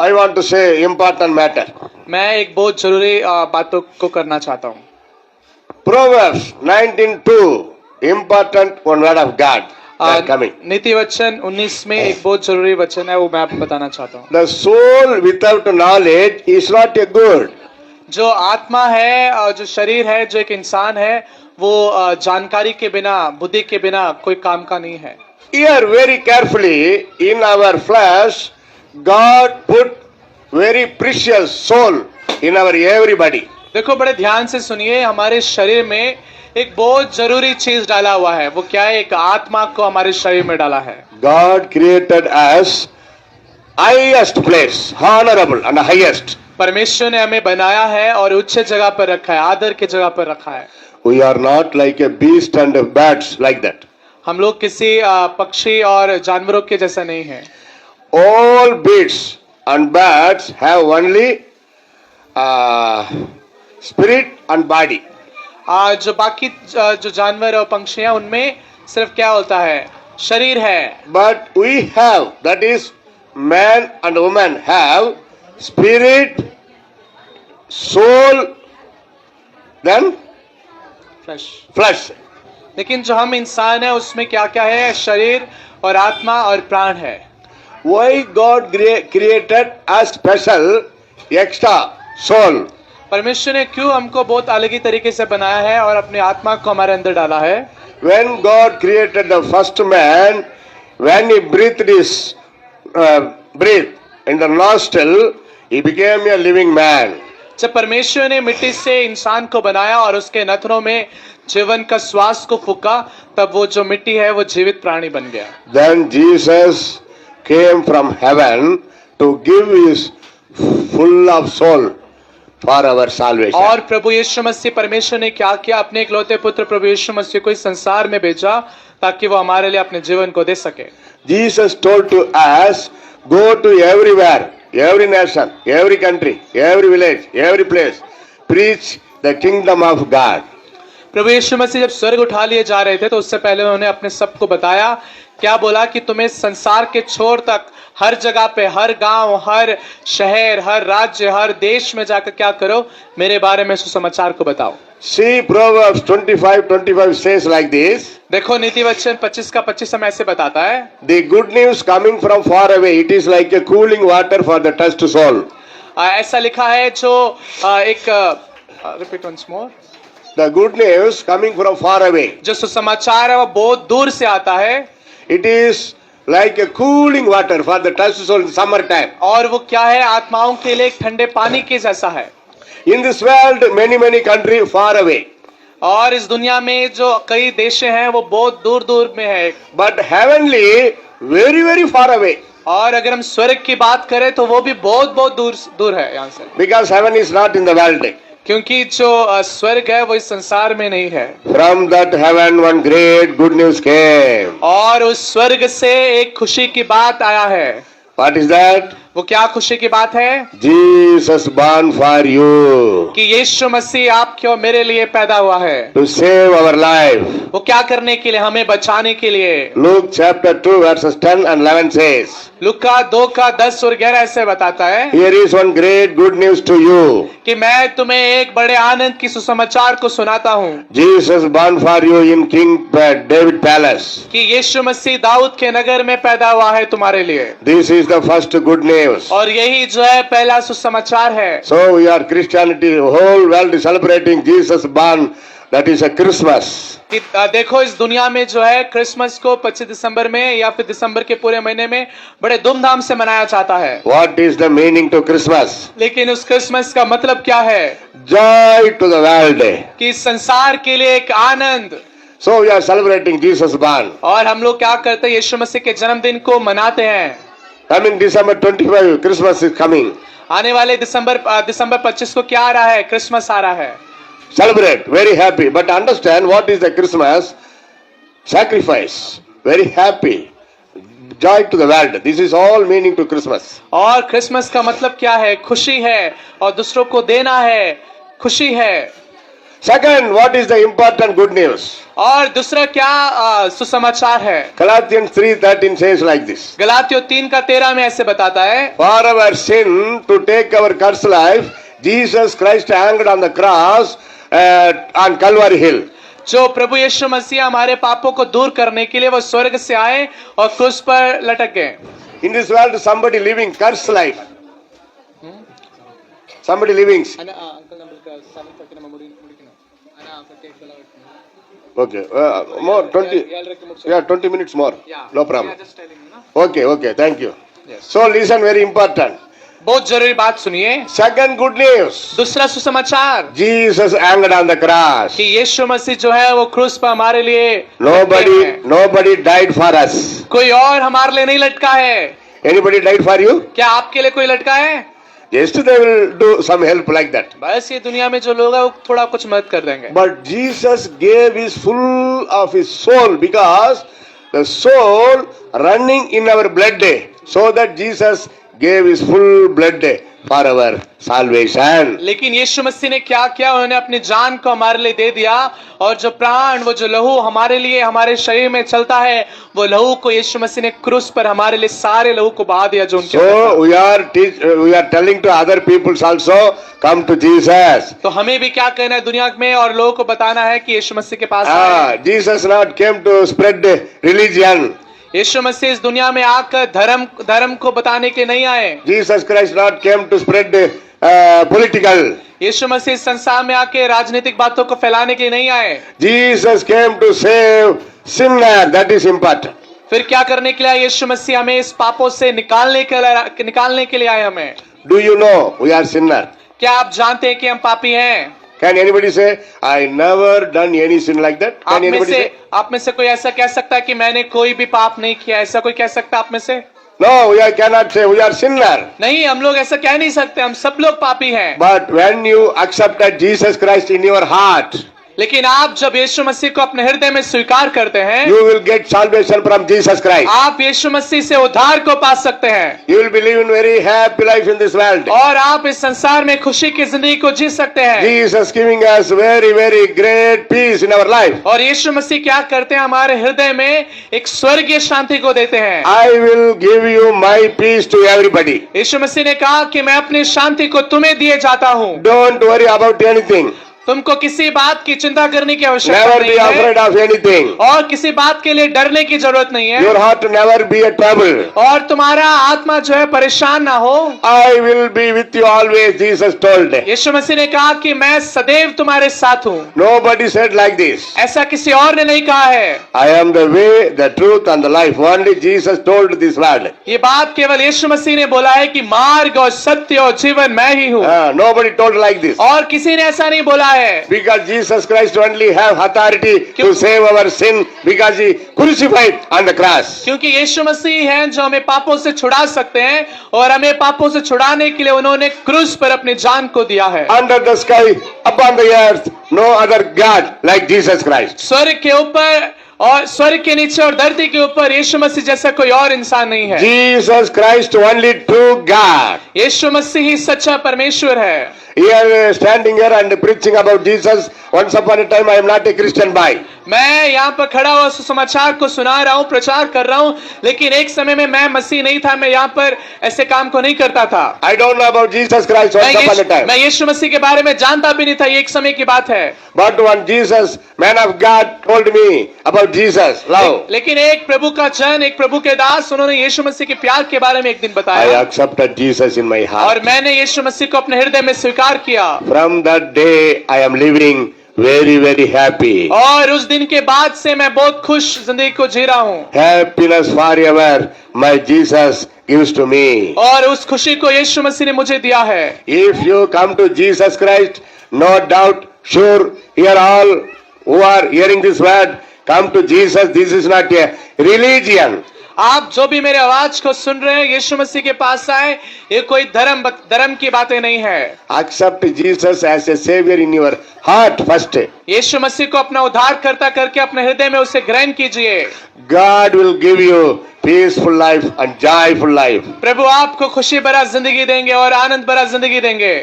I want to say important matter. मैं एक बहुत जरूरी बातों को करना चाहता हूँ। Proverbs 19:2, important one word of God. Coming. नीति वचन 19 में एक बहुत जरूरी वचन है, वो मैं आपको बताना चाहता हूँ। The soul without knowledge is not a good. जो आत्मा है और जो शरीर है, जो एक इंसान है, वो जानकारी के बिना, बुद्धि के बिना कोई काम का नहीं है। Here very carefully in our flesh, God put very precious soul in our everybody. देखो बड़े ध्यान से सुनिए, हमारे शरीर में एक बहुत जरूरी चीज डाला हुआ है। वो क्या है? एक आत्मा को हमारे शरीर में डाला है। God created us highest place, honorable and highest. परमेश्वर ने हमें बनाया है और उच्च जगह पर रखा है, आदर की जगह पर रखा है। We are not like a beast and bats like that. हम लोग किसी पक्षी और जानवरों के जैसा नहीं है। All beasts and bats have only spirit and body. जो बाकी जो जानवर और पक्षी हैं, उनमें सिर्फ क्या होता है? शरीर है। But we have, that is man and woman have spirit, soul, then flesh. लेकिन जो हम इंसान है, उसमें क्या क्या है? शरीर और आत्मा और प्राण है। Why God created a special extra soul? परमेश्वर ने क्यों हमको बहुत अलग ही तरीके से बनाया है और अपनी आत्मा को हमारे अंदर डाला है? When God created the first man, when he breathed his breath in the nostril, he became a living man. जब परमेश्वर ने मिट्टी से इंसान को बनाया और उसके नथनों में जीवन का श्वास को फूका, तब वो जो मिट्टी है वो जीवित प्राणी बन गया। Then Jesus came from heaven to give his full of soul for our salvation. और प्रभु यीशु मसीह परमेश्वर ने क्या किया? अपने इकलौते पुत्र प्रभु यीशु मसीह को इस संसार में भेजा ताकि वो हमारे लिए अपने जीवन को दे सके। Jesus told to us, go to everywhere, every nation, every country, every village, every place, preach the kingdom of God. प्रभु यीशु मसीह जब स्वर्ग उठा लिए जा रहे थे, तो उससे पहले उन्होंने अपने सबको बताया, क्या बोला? कि तुम्हें संसार के छोर तक, हर जगह पे, हर गांव, हर शहर, हर राज्य, हर देश में जाकर क्या करो? मेरे बारे में सुसमाचार को बताओ। See, Proverbs 25:25 says like this. देखो नीति वचन 25 का 25 हमें ऐसे बताता है, The good news coming from far away, it is like a cooling water for the thirsty soul. ऐसा लिखा है जो repeat once more. The good news coming from far away, जो सुसमाचार है वो बहुत दूर से आता है। it is like a cooling water for the thirsty soul in summer time. और वो क्या है? आत्माओं के लिए एक ठंडे पानी के जैसा है। In this world, many countries far away. और इस दुनिया में जो कई देश हैं वो बहुत दूर दूर में है। But heavenly, very far away. और अगर हम स्वर्ग की बात करें तो वो भी बहुत बहुत दूर है यहाँ से। Because heaven is not in the world. क्योंकि जो स्वर्ग है वो इस संसार में नहीं है। From that heaven, one great good news came. और उस स्वर्ग से एक खुशी की बात आया है। What is that? वो क्या खुशी की बात है? Jesus born for you. कि यीशु मसीह आपके और मेरे लिए पैदा हुआ है। To save our life. वो क्या करने के लिए? हमें बचाने के लिए। Luke chapter 2 verses 10 and 11 says. लूका 2 का 10 और 11 ऐसे बताता है, Here is one great good news to you. कि मैं तुम्हें एक बड़े आनंद की सुसमाचार को सुनाता हूँ। Jesus born for you in King David palace. कि यीशु मसीह दाऊद के नगर में पैदा हुआ है तुम्हारे लिए। This is the first good news. और यही जो है पहला सुसमाचार है। So we are Christianity, the whole world is celebrating Jesus born. That is a Christmas. कि देखो इस दुनिया में जो है क्रिसमस को 25 दिसंबर में या फिर दिसंबर के पूरे महीने में बड़े धूमधाम से मनाया जाता है। What is the meaning to Christmas? लेकिन उस क्रिसमस का मतलब क्या है? Joy to the world. कि संसार के लिए एक आनंद। So we are celebrating Jesus born. और हम लोग क्या करते हैं? यीशु मसीह के जन्मदिन को मनाते हैं। Coming December 25, Christmas is coming. आने वाले दिसंबर 25 को क्या आ रहा है? क्रिसमस आ रहा है। Celebrate, very happy. But understand what is the Christmas? Sacrifice, very happy. Joy to the world. This is all meaning to Christmas. और क्रिसमस का मतलब क्या है? खुशी है और दूसरों को देना है, खुशी है। Second, what is the important good news? और दूसरा क्या सुसमाचार है? Galatians 3:13 says like this. गलातियों 3:13 में ऐसे बताता है, For our sin, to take our cursed life, Jesus Christ hanged on the cross on Calvary Hill. जो प्रभु यीशु मसीह हमारे पापों को दूर करने के लिए वो स्वर्ग से आए और क्रूस पर लटक गए। In this world, somebody living cursed life. Somebody living. Okay, more 20. Yeah, 20 minutes more. No problem. Okay, thank you. So listen, very important. बहुत जरूरी बात सुनिए। Second good news. दूसरा सुसमाचार Jesus hanged on the cross. कि यीशु मसीह जो है वो क्रूस पर हमारे लिए Nobody died for us. कोई और हमारे लिए नहीं लटका है। Anybody died for you? क्या आपके लिए कोई लटका है? Just they will do some help like that. बस ये दुनिया में जो लोग हैं वो थोड़ा कुछ मदद कर देंगे। But Jesus gave his full of his soul, because the soul running in our blood, so that Jesus gave his full blood for our salvation. लेकिन यीशु मसीह ने क्या किया? उन्होंने अपनी जान को हमारे लिए दे दिया, और जो प्राण, वो जो लहू हमारे लिए हमारे शरीर में चलता है, वो लहू को यीशु मसीह ने क्रूस पर हमारे लिए सारे लहू को बहा दिया जो उनके So we are telling to other peoples also, come to Jesus. तो हमें भी क्या कहना है दुनिया में, और लोगों को बताना है कि यीशु मसीह के पास आए। Jesus not came to spread religion. यीशु मसीह इस दुनिया में आकर धर्म को बताने के नहीं आए। Jesus Christ not came to spread political. यीशु मसीह इस संसार में आके राजनीतिक बातों को फैलाने के लिए नहीं आए। Jesus came to save sinner. That is important. फिर क्या करने के लिए आए? यीशु मसीह हमें इस पापों से निकालने के लिए आए हमें। Do you know we are sinner? क्या आप जानते हैं कि हम पापी हैं? Can anybody say, I never done any sin like that? Can anybody say? आप में से कोई ऐसा कह सकता है कि मैंने कोई भी पाप नहीं किया? ऐसा कोई कह सकता है आप में से? No, cannot say we are sinner. नहीं, हम लोग ऐसा कह नहीं सकते, हम सब लोग पापी हैं। But when you accepted Jesus Christ in your heart, लेकिन आप जब यीशु मसीह को अपने हृदय में स्वीकार करते हैं, you will get salvation from Jesus Christ. आप यीशु मसीह से उद्धार को पा सकते हैं। You will be living very happy life in this world. और आप इस संसार में खुशी की जिंदगी को जी सकते हैं। Jesus giving us very great peace in our life. और यीशु मसीह क्या करते हैं? हमारे हृदय में एक स्वर्गीय शांति को देते हैं। I will give you my peace to everybody. यीशु मसीह ने कहा कि मैं अपनी शांति को तुम्हें दिए जाता हूँ। Don't worry about anything. तुमको किसी बात की चिंता करने की आवश्यकता Never नहीं be afraid है, of anything. और किसी बात के लिए डरने की जरूरत नहीं है, Your heart never be a trouble. और तुम्हारा आत्मा जो है परेशान ना हो। I will be with you always, Jesus told. यीशु मसीह ने कहा कि मैं सदैव तुम्हारे साथ हूँ। Nobody said like this. ऐसा किसी और ने नहीं कहा है। I am the way, the truth and the life. Only Jesus told this word. ये बात केवल यीशु मसीह ने बोला है कि मार्ग और सत्य और जीवन मैं ही हूँ। Nobody told like this. और किसी ने ऐसा नहीं बोला है। Because Jesus Christ only have authority to save our sin, because he crucified on the cross. क्योंकि यीशु मसीह हैं जो हमें पापों से छुड़ा सकते हैं, और हमें पापों से छुड़ाने के लिए उन्होंने क्रूस पर अपनी जान को दिया है। Under the sky, upon the earth, no other God like Jesus Christ. स्वर्ग के ऊपर और स्वर्ग के नीचे और धरती के ऊपर यीशु मसीह जैसा कोई और इंसान नहीं है। Jesus Christ only true God. यीशु मसीह ही सच्चा परमेश्वर है। Here standing here and preaching about Jesus. Once upon a time I am not a Christian boy. मैं यहाँ पर खड़ा हुआ सुसमाचार को सुना रहा हूँ, प्रचार कर रहा हूँ, लेकिन एक समय में मैं मसीह नहीं था, मैं यहाँ पर ऐसे काम को नहीं करता था। I don't know about Jesus Christ once upon a time. मैं यीशु मसीह के बारे में जानता भी नहीं था, ये एक समय की बात है। But when Jesus, man of God, told me about Jesus, love, लेकिन एक प्रभु का जन, एक प्रभु के दास, उन्होंने यीशु मसीह के प्यार के बारे में एक दिन I बताया, accepted Jesus in my heart. और मैंने यीशु मसीह को अपने हृदय में स्वीकार किया। From that day I am living very happy. और उस दिन के बाद से मैं बहुत खुश जिंदगी को जी रहा हूँ। Happiness forever my Jesus gives to me. और उस खुशी को यीशु मसीह ने मुझे दिया है। If you come to Jesus Christ, no doubt, sure, here all who are hearing this word, come to Jesus. This is not a religion. आप जो भी मेरे आवाज को सुन रहे हैं, यीशु मसीह के पास आए। ये कोई धर्म की बातें नहीं है। Accept Jesus as a savior in your heart first. यीशु मसीह को अपना उद्धारकर्ता करके अपने हृदय में उसे ग्रहण कीजिए। God will give you peaceful life and joyful life. प्रभु आपको खुशी भरा जिंदगी देंगे और आनंद भरा जिंदगी देंगे।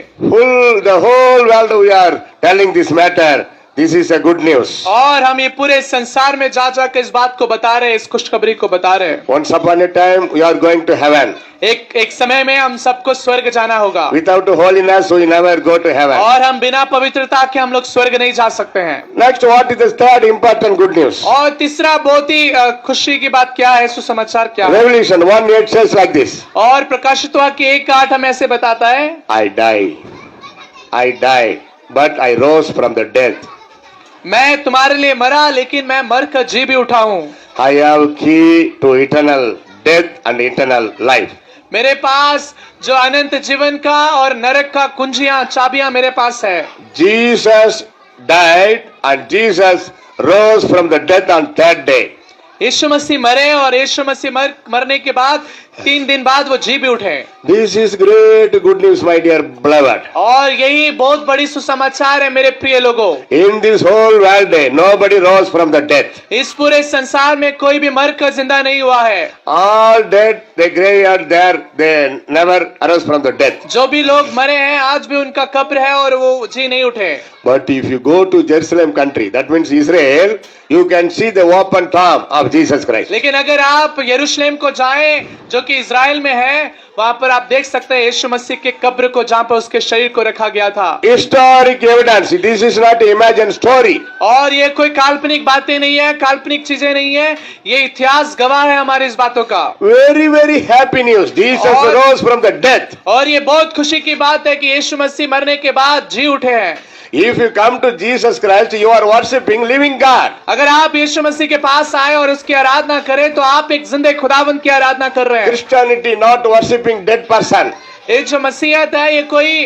The whole world we are telling this matter. This is a good news. और हम ये पूरे संसार में जा जाकर इस बात को बता रहे हैं, इस खुशखबरी को बता रहे हैं। Once upon a time we are going to heaven. एक समय में हम सबको स्वर्ग जाना होगा। Without holiness we never go to heaven. और हम बिना पवित्रता के हम लोग स्वर्ग नहीं जा सकते हैं। Next, what is the third important good news? और तीसरा बहुत ही खुशी की बात क्या है, सुसमाचार क्या है? Revelation 1:8 says like this. और प्रकाशित वाक्य 1:8 हमें ऐसे बताता है, I died, but I rose from the dead. मैं तुम्हारे लिए मरा लेकिन मैं मर कर जी भी उठा हूँ। I have key to eternal death and eternal life. मेरे पास जो अनंत जीवन का और नरक का कुंजियां चाबियां मेरे पास है। Jesus died and Jesus rose from the death on third day. यीशु मसीह मरे और यीशु मसीह मरने के बाद 3 दिन बाद वो जी भी उठे। This is great good news, my dear beloved. और यही बहुत बड़ी सुसमाचार है मेरे प्रिय लोगों। In this whole world, nobody rose from the death. इस पूरे संसार में कोई भी मर कर जिंदा नहीं हुआ है। All dead, the graveyard there, they never arose from the death. जो भी लोग मरे हैं आज भी उनका कब्र है और वो जी नहीं उठे। But if you go to Jerusalem country, that means Israel, you can see the open tomb of Jesus Christ. लेकिन अगर आप यरूशलेम को जाएं जो कि इज़राइल में है, वहां पर आप देख सकते हैं यीशु मसीह के कब्र को जहां पर उसके शरीर को रखा गया था। Historic evidence. This is not imagined story. और ये कोई काल्पनिक बातें नहीं है, काल्पनिक चीजें नहीं है, ये इतिहास गवाह है हमारी इस बातों का। Very, very happy news. Jesus rose from the death. और ये बहुत खुशी की बात है कि यीशु मसीह मरने के बाद जी उठे हैं। If you come to Jesus Christ, you are worshipping living God. अगर आप यीशु मसीह के पास आए और उसकी आराधना करें तो आप एक जिंदे खुदावंत की आराधना कर रहे हैं। Christianity not worshipping dead person. ये जो मसीहत है ये कोई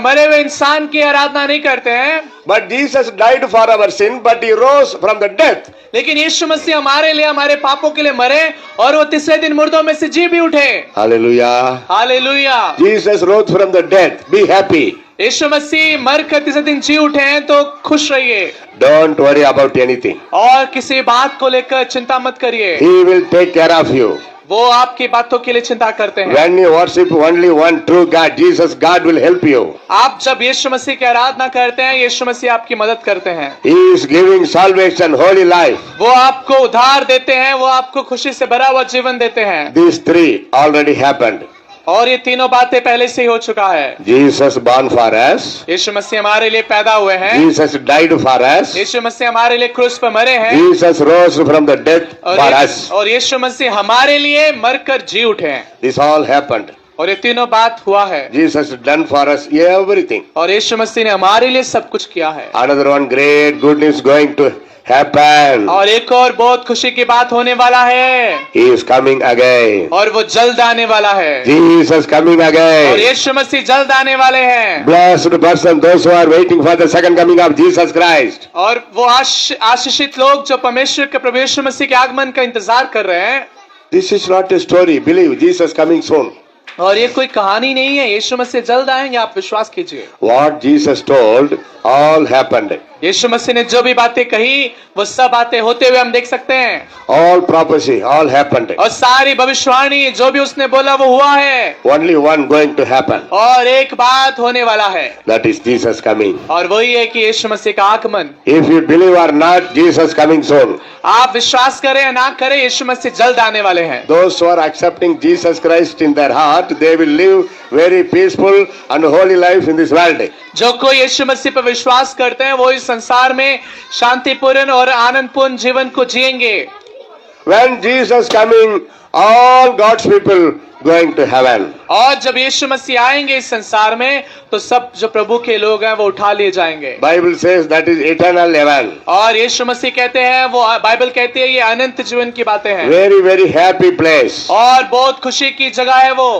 मरे हुए इंसान की आराधना नहीं करते हैं। But Jesus died for our sin, but he rose from the death. लेकिन यीशु मसीह हमारे लिए, हमारे पापों के लिए मरे और वो तीसरे दिन मुर्दों में से जी भी उठे। Hallelujah. Hallelujah. Jesus rose from the dead. Be happy. यीशु मसीह मर कर तीसरे दिन जी उठे हैं तो खुश रहिए। Don't worry about anything. और किसी बात को लेकर चिंता मत करिए। He will take care of you. वो आपकी बातों के लिए चिंता करते हैं। When you worship only one true God, Jesus, God will help you. आप जब यीशु मसीह की आराधना करते हैं, यीशु मसीह आपकी मदद करते हैं। He is giving salvation, holy life. वो आपको उद्धार देते हैं, वो आपको खुशी से भरा हुआ जीवन देते हैं। These three already happened. और ये तीनों बातें पहले से ही हो चुका है। Jesus born for us. यीशु मसीह हमारे लिए पैदा हुए हैं। Jesus died for us. यीशु मसीह हमारे लिए क्रूस पर मरे हैं। Jesus rose from the dead for us. और यीशु मसीह हमारे लिए मरकर जी उठे हैं। This all happened. और ये तीनों बात हुआ है। Jesus done for us everything. और यीशु मसीह ने हमारे लिए सब कुछ किया है। Another one great good news going to happen. और एक और बहुत खुशी की बात होने वाला है। He is coming again. और वो जल्द आने वाला है। Jesus coming और again. यीशु मसीह जल्द आने वाले हैं। Blessed person, those who are waiting for the second coming of Jesus Christ. और वो आशीषित लोग जो परमेश्वर के प्रभु यीशु मसीह के आगमन का इंतजार कर रहे हैं। This is not a story. Believe Jesus coming soon. और ये कोई कहानी नहीं है, यीशु मसीह जल्द आएंगे, आप विश्वास कीजिए। What Jesus told all happened. यीशु मसीह ने जो भी बातें कही वो सब बातें होते हुए हम देख सकते हैं। All prophecy, all happened. और सारी भविष्यवाणी जो भी उसने बोला वो हुआ है। Only one going to happen. और एक बात होने वाला है, That is Jesus coming. और वही है कि यीशु मसीह का आगमन। If you believe or not, Jesus coming soon. आप विश्वास करें या ना करें, यीशु मसीह जल्द आने वाले हैं। Those who are accepting Jesus Christ in their heart, they will live very peaceful and holy life in this world. जो कोई यीशु मसीह पर विश्वास करते हैं वो इस संसार में शांतिपूर्ण और आनंदपूर्ण जीवन को जिएंगे। When Jesus coming, all God's people going to heaven. और जब यीशु मसीह आएंगे इस संसार में तो सब जो प्रभु के लोग हैं वो उठा लिए जाएंगे। Bible says that is eternal heaven. और यीशु मसीह कहते हैं, वो बाइबल कहती है ये अनंत जीवन की बातें हैं। Very, very happy place. और बहुत खुशी की जगह है वो।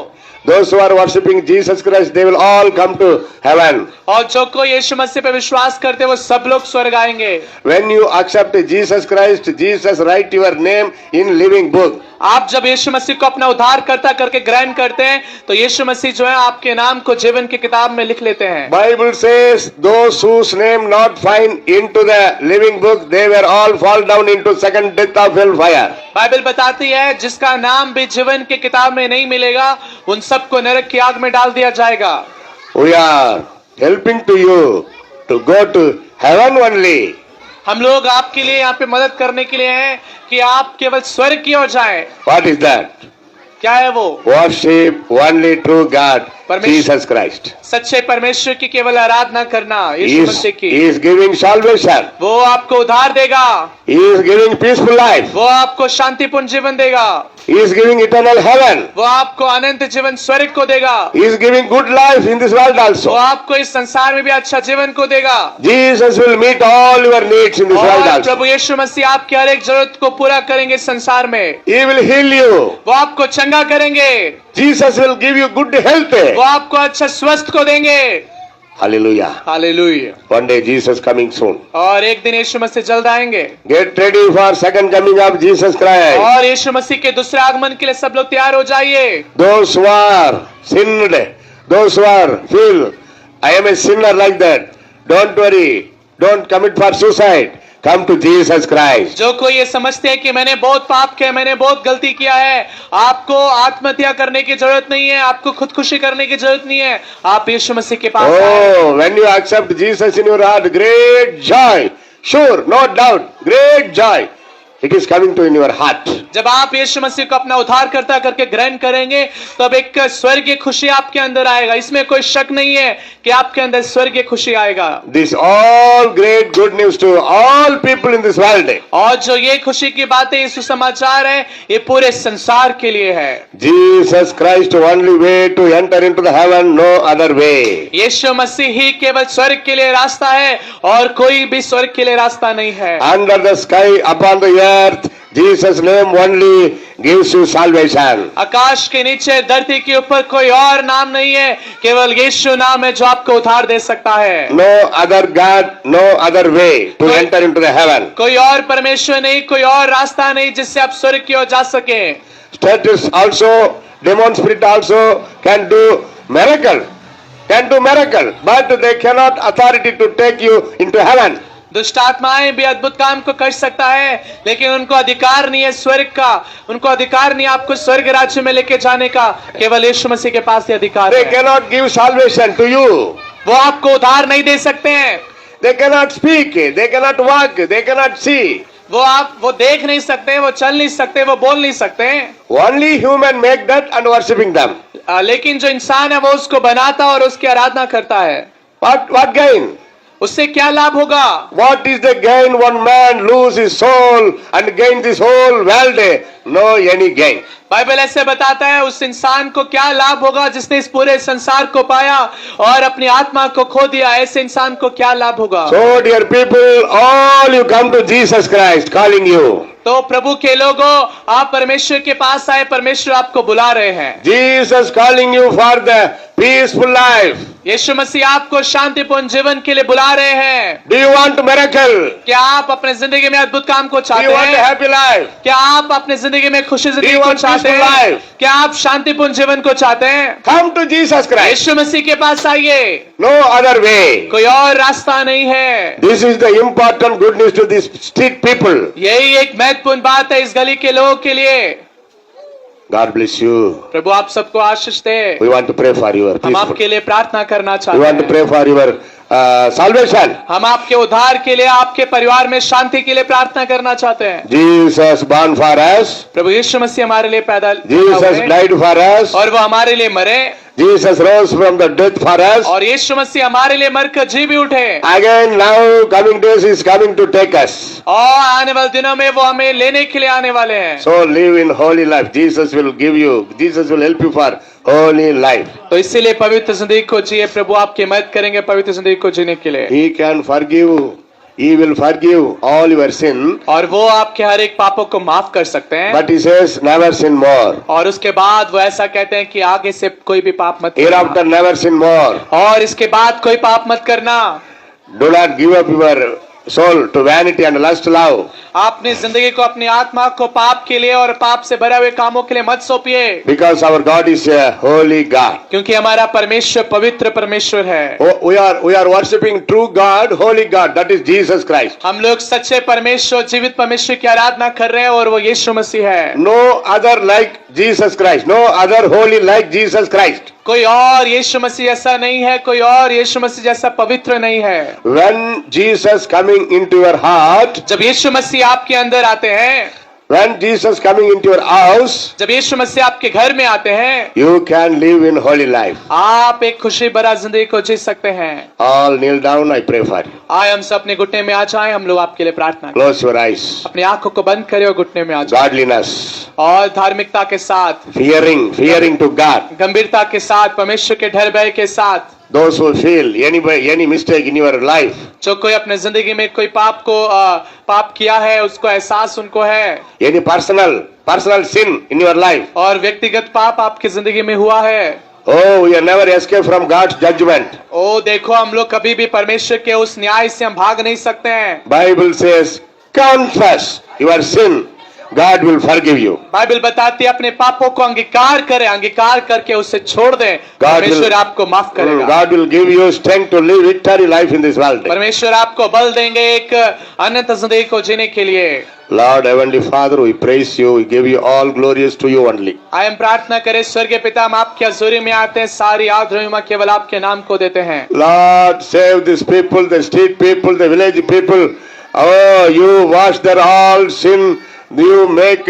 Those who are worshipping Jesus Christ, they will all come to heaven. और जो कोई यीशु मसीह पे विश्वास करते हैं वो सब लोग स्वर्ग आएंगे। When you accept Jesus Christ, Jesus write your name in living book. आप जब यीशु मसीह को अपना उद्धारकर्ता करके ग्रहण करते हैं तो यीशु मसीह जो है आपके नाम को जीवन की किताब में लिख लेते हैं। Bible says, those whose name not find into the living book, they were all fall down into second death of hellfire. Bible बताती है जिसका नाम भी जीवन की किताब में नहीं मिलेगा उन सबको नरक की आग में डाल दिया जाएगा। We are helping to you to go to heaven only. हम लोग आपके लिए यहाँ पे मदद करने के लिए हैं कि आप केवल स्वर्ग की ओर जाएं। What is that? क्या है वो? Worship only true God, Jesus Christ. सच्चे परमेश्वर की केवल आराधना करना He यीशु is, मसीह की। he is giving salvation. वो आपको उद्धार देगा, He is giving peaceful life. वो आपको शांतिपूर्ण जीवन देगा, He is giving eternal heaven. वो आपको अनंत जीवन स्वर्ग को देगा, He is giving good life in this world वो also. आपको इस संसार में भी अच्छा जीवन को देगा। Jesus will meet all your needs in this world और also. प्रभु यीशु मसीह आपकी हर एक जरूरत को पूरा करेंगे इस संसार में। He will heal you. वो आपको चंगा करेंगे, Jesus will give you good health. वो आपको अच्छा स्वस्थ को देंगे। Hallelujah. Hallelujah. One day Jesus coming soon. और एक दिन यीशु मसीह जल्द आएंगे Get ready for second coming of Jesus Christ. और यीशु मसीह के दूसरे आगमन के लिए सब लोग तैयार हो जाइए। Those who are sinned, those who are feel, I am a sinner like that. Don't worry. Don't commit for suicide. Come to Jesus Christ. जो कोई ये समझते हैं कि मैंने बहुत पाप किया, मैंने बहुत गलती किया है, आपको आत्महत्या करने की जरूरत नहीं है, आपको खुदकुशी करने की जरूरत नहीं है, आप यीशु मसीह के पास आए। Oh, when you accept Jesus in your heart, great joy. Sure, no doubt, great joy. It is coming to in your heart. जब आप यीशु मसीह को अपना उद्धारकर्ता करके ग्रहण करेंगे तब एक स्वर्गीय खुशी आपके अंदर आएगा। इसमें कोई शक नहीं है कि आपके अंदर स्वर्गीय खुशी आएगा। This all great good news to all people in this world. और जो ये खुशी की बातें, ये सुसमाचार है, ये पूरे संसार के लिए है। Jesus Christ only way to enter into the heaven, no other way. यीशु मसीह ही केवल स्वर्ग के लिए रास्ता है और कोई भी स्वर्ग के लिए रास्ता नहीं है। Under the sky, upon the earth, Jesus' name only gives you salvation. आकाश के नीचे धरती के ऊपर कोई और नाम नहीं है, केवल यीशु नाम है जो आपको उद्धार दे सकता है। No other God, no other way to enter into the heaven. कोई और परमेश्वर नहीं, कोई और रास्ता नहीं जिससे आप स्वर्ग की ओर जा सके। Status also, demon spirit also can do miracle, but they cannot authority to take you into heaven. दुष्ट आत्माएं भी अद्भुत काम को कर सकता है, लेकिन उनको अधिकार नहीं है स्वर्ग का, उनको अधिकार नहीं आपको स्वर्ग राज्य में लेके जाने का। केवल यीशु मसीह के पास ये अधिकार They है। cannot give salvation to you. वो आपको उद्धार नहीं दे सकते हैं। They cannot speak, they cannot walk, they cannot see. वो देख नहीं सकते, वो चल नहीं सकते, वो बोल नहीं सकते। Only human make that and worshipping them. लेकिन जो इंसान है वो उसको बनाता और उसकी आराधना करता है। What gain? उससे क्या लाभ होगा? What is the gain? One man lose his soul and gain this whole world. No any gain. Bible ऐसे बताता है उस इंसान को क्या लाभ होगा जिसने इस पूरे संसार को पाया और अपनी आत्मा को खो दिया। ऐसे इंसान को क्या लाभ होगा? So dear people, all you come to Jesus Christ calling you. तो प्रभु के लोगों, आप परमेश्वर के पास आए, परमेश्वर आपको बुला रहे हैं। Jesus calling you for the peaceful life. यीशु मसीह आपको शांतिपूर्ण जीवन के लिए बुला रहे हैं। Do you want miracle? क्या आप अपने जिंदगी में अद्भुत काम को Do चाहते you want a हैं? happy life? क्या आप अपने जिंदगी में खुशी Do जिंदगी you को want चाहते peaceful हैं? life? क्या आप शांतिपूर्ण जीवन को चाहते हैं? Come to Jesus Christ. यीशु मसीह के पास आइए, No other way. कोई और रास्ता नहीं है। This is the important good news to these street people. यही एक महत्वपूर्ण बात है इस गली के लोगों के लिए। God bless you. प्रभु आप सबको आशीष दे। We want to pray for your हम peaceful. आपके लिए प्रार्थना करना We चाहते want to हैं। pray for your salvation. हम आपके उद्धार के लिए, आपके परिवार में शांति के लिए प्रार्थना करना चाहते हैं। Jesus born for us. प्रभु यीशु मसीह हमारे लिए पैदा Jesus हुए died for us. और वो हमारे लिए मरे Jesus rose from the death for us. और यीशु मसीह हमारे लिए मरकर जी भी उठे। Again now coming days is coming to take us. और आने वाले दिनों में वो हमें लेने के लिए आने वाले हैं। So live in holy life. Jesus will give you. Jesus will help you for holy life. तो इसीलिए पवित्र जिंदगी को जिए। प्रभु आपकी मदद करेंगे पवित्र जिंदगी को जीने के लिए। He can forgive. He will forgive all your sin. और वो आपके हर एक पापों को माफ कर सकते हैं। But he says never sin more. और उसके बाद वो ऐसा कहते हैं कि आगे से कोई भी पाप मत Hereafter करना। never sin more. और इसके बाद कोई पाप मत करना। Do not give up your soul to vanity and lust love. आप अपनी जिंदगी को, अपनी आत्मा को पाप के लिए और पाप से भरे हुए कामों के लिए मत सौंपिए, because our God is a holy God. क्योंकि हमारा परमेश्वर पवित्र परमेश्वर है। Oh, we are worshiping true God, holy God, that is Jesus Christ. हम लोग सच्चे परमेश्वर, जीवित परमेश्वर की आराधना कर रहे हैं और वो यीशु मसीह है। No other like Jesus Christ, no other holy like Jesus Christ. कोई और यीशु मसीह ऐसा नहीं है, कोई और यीशु मसीह जैसा पवित्र नहीं है। When Jesus coming into your heart, जब यीशु मसीह आपके अंदर आते हैं, when Jesus coming into your house, जब यीशु मसीह आपके घर में आते हैं, you can live in holy life. आप एक खुशी भरा जिंदगी को जी सकते हैं। All kneel down, I pray for you. आए हम सब अपने घुटने में आ जाएं, हम लोग आपके लिए प्रार्थना करें। Close your eyes. अपनी आंखों को बंद करें और घुटने में आ जाएं। Godliness, और धार्मिकता के साथ, fearing to God. गंभीरता के साथ, परमेश्वर के डर भय के साथ, Those who feel any mistake in your life, जो कोई अपने जिंदगी में कोई पाप किया है, उसको एहसास उनको है, any personal sin in your life. और व्यक्तिगत पाप आपकी जिंदगी में हुआ है, Oh, we never escape from God's judgment. ओ देखो हम लोग कभी भी परमेश्वर के उस न्याय से हम भाग नहीं सकते हैं। Bible says, confess your sin, God will forgive you. Bible बताती है अपने पापों को अंगीकार करें, अंगीकार करके उसे छोड़ दें, परमेश्वर आपको माफ करेगा। God will give you strength to live victory life in this world. परमेश्वर आपको बल देंगे एक अनंत जिंदगी को जीने के लिए। Lord, Heavenly Father, we praise you, we give you all glorious to you only. आए हम प्रार्थना करें, स्वर्गीय पिता, हम आपकी हजूरी में आते हैं, सारी आदर महिमा केवल आपके नाम को देते हैं। Lord, save this people, the street people, the village people. Oh, you wash their all sin. You make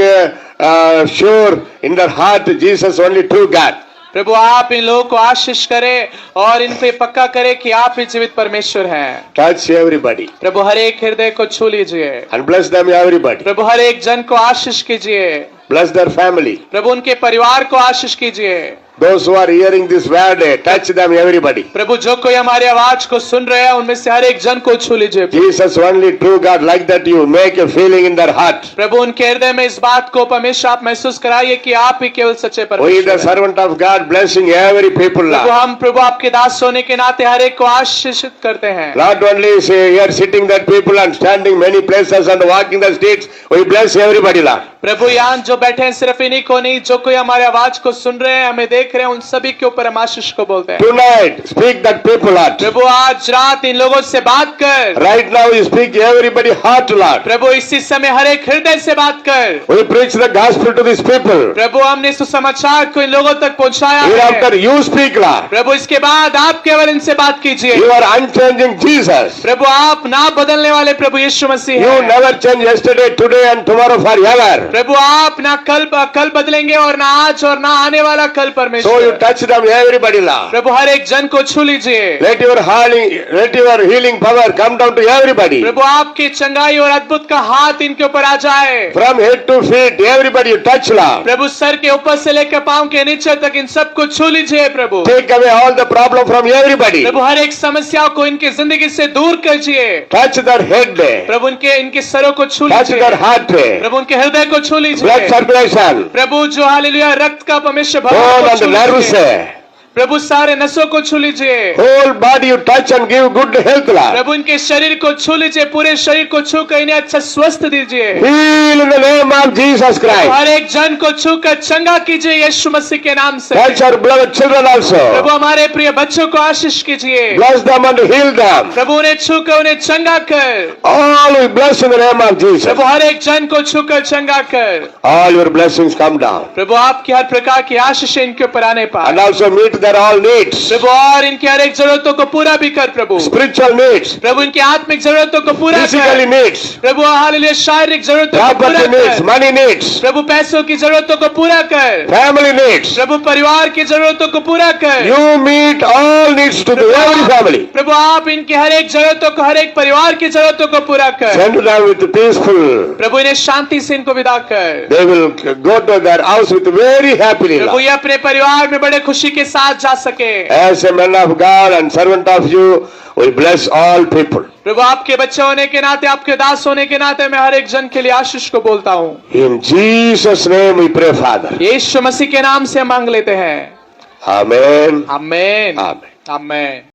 sure in their heart Jesus only true God. प्रभु आप इन लोगों को आशीष करें और इन पे पक्का करें कि आप ही जीवित परमेश्वर हैं। Touch everybody प्रभु हर एक हृदय को छू लीजिए, and bless them everybody. प्रभु हर एक जन को आशीष कीजिए, Bless their family. प्रभु उनके परिवार को आशीष कीजिए। Those who are hearing this word, touch them everybody. प्रभु जो कोई हमारी आवाज को सुन रहे हैं उनमें से हर एक जन को छू लीजिए। Jesus only true God, like that you make a feeling in their heart. प्रभु उनके हृदय में इस बात को परमेश्वर आप महसूस कराइए कि आप ही केवल सच्चे We the परमेश्वर हैं। servant of God blessing every people. Prabhu Lord. हम प्रभु आपके दास होने के नाते हर एक को आशीषित करते हैं। Not only say here sitting that people and standing many places and walking the streets, we bless everybody, Lord. प्रभु यहाँ जो बैठे हैं सिर्फ इन्हीं को नहीं, जो कोई हमारी आवाज को सुन रहे हैं, हमें देख रहे हैं, उन सभी के ऊपर हम आशीष को बोलते हैं। Tonight, speak that people, Lord. प्रभु आज रात इन लोगों से बात कर। Right now, you speak everybody heart, Lord. प्रभु इसी समय हर एक हृदय से बात कर। We preach the gospel to these people. प्रभु हमने सुसमाचार को इन लोगों तक पहुंचाया है। Hereafter, you speak, Lord. प्रभु इसके बाद आप केवल इनसे बात कीजिए। You are unchanging Jesus. प्रभु आप ना बदलने वाले प्रभु यीशु मसीह You हैं। never change yesterday, today, and tomorrow forever. प्रभु आप ना कल बदलेंगे और ना आज और ना आने वाला कल So you परमेश्वर। touch them, everybody, Lord. प्रभु हर एक जन को छू लीजिए। Let your healing power come down to everybody. प्रभु आपकी चंगाई और अद्भुत का हाथ इनके ऊपर आ जाए। From head to feet, everybody you touch, Lord. Prabhu sir के ऊपर से लेकर पांव के नीचे तक इन सबको छू लीजिए प्रभु। Take away all the problem from everybody. प्रभु हर एक समस्याओं को इनकी जिंदगी से दूर कीजिए। Touch their head, प्रभु इनके सरों को छू touch लीजिए। their heart, प्रभु उनके हृदय को छू blood लीजिए। circulation, प्रभु जो हालेलुया रक्त का परमेश्वर bone भगवान को and छू nerves, लीजिए। प्रभु सारे नसों को छू लीजिए। whole body you touch and give good health, Lord. प्रभु इनके शरीर को छू लीजिए, पूरे शरीर को छू कर इन्हें अच्छा स्वस्थ दीजिए। Heal in the name of Jesus Christ. हर एक जन को छू कर चंगा कीजिए यीशु मसीह के नाम से। Touch our beloved children also. प्रभु हमारे प्रिय बच्चों को आशीष कीजिए। Bless them and heal them. प्रभु उन्हें छू कर उन्हें चंगा कर। All we bless in the name of Jesus. प्रभु हर एक जन को छू कर चंगा कर। All your blessings come down. प्रभु आपकी हर प्रकार की आशीष इनके ऊपर आने And पाए। also meet their all needs. प्रभु और इनकी हर एक जरूरतों को पूरा भी कर प्रभु। Spiritual needs, प्रभु इनकी आत्मिक जरूरतों को पूरा physically कर। needs, प्रभु हालेलुया शारीरिक जरूरतों को पूरा property needs, कर। money needs, प्रभु पैसों की जरूरतों को पूरा कर। family needs. प्रभु परिवार की जरूरतों को पूरा कर। You meet all needs to the every family. प्रभु आप इनकी हर एक जरूरतों को, हर एक परिवार की जरूरतों को पूरा कर। Send them with peaceful. प्रभु इन्हें शांति से इनको विदा कर। They will go to their house with very happily. प्रभु ये अपने परिवार में बड़े खुशी के साथ जा सके। As a man of God and servant of you, we bless all people. प्रभु आपके बच्चे होने के नाते, आपके दास होने के नाते मैं हर एक जन के लिए आशीष को बोलता हूँ। In Jesus' name we pray, Father. यीशु मसीह के नाम से मांग लेते हैं। Amen. आमेन Amen. आमेन।